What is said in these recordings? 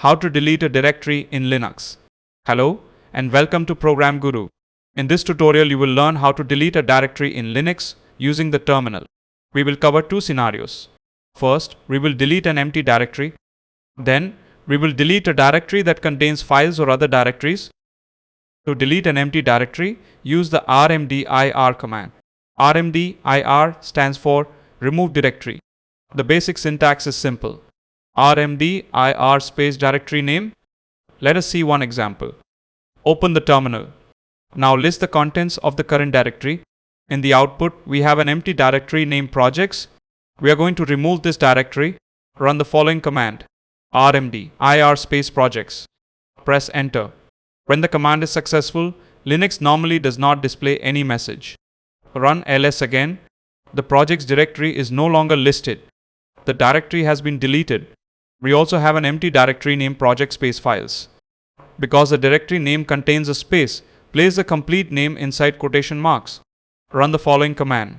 How to delete a directory in Linux. Hello and welcome to Program Guru. In this tutorial, you will learn how to delete a directory in Linux using the terminal. We will cover two scenarios. First, we will delete an empty directory. Then, we will delete a directory that contains files or other directories. To delete an empty directory, use the rmdir command. rmdir stands for remove directory. The basic syntax is simple. rmdir space directory name. Let us see one example. Open the terminal. Now list the contents of the current directory. In the output, we have an empty directory named projects. We are going to remove this directory. Run the following command. rmdir space projects. Press enter. When the command is successful, Linux normally does not display any message. Run ls again. The projects directory is no longer listed. The directory has been deleted. We also have an empty directory named project space files. Because the directory name contains a space, place the complete name inside quotation marks. Run the following command.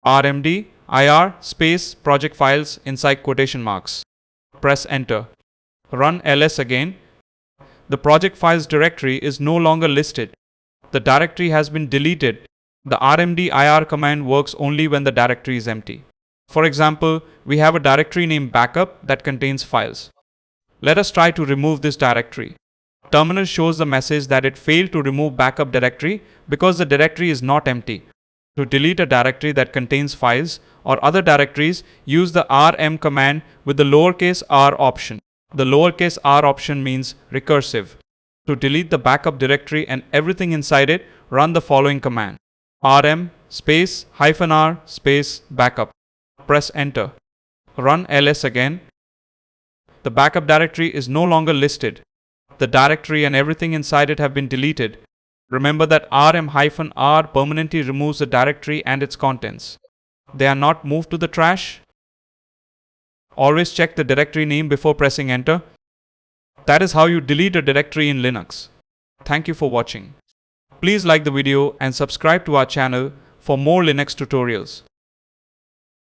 rmdir space project files inside quotation marks. Press enter. Run ls again. The project files directory is no longer listed. The directory has been deleted. The rmdir command works only when the directory is empty. For example, we have a directory named backup that contains files. Let us try to remove this directory. Terminal shows the message that it failed to remove backup directory because the directory is not empty. To delete a directory that contains files or other directories, use the rm command with the lowercase r option. The lowercase r option means recursive. To delete the backup directory and everything inside it, run the following command. rm space -r space backup. Press enter. Run ls again. The backup directory is no longer listed. The directory and everything inside it have been deleted. Remember that rm-r permanently removes the directory and its contents. They are not moved to the trash. Always check the directory name before pressing enter. That is how you delete a directory in Linux. Thank you for watching. Please like the video and subscribe to our channel for more Linux tutorials.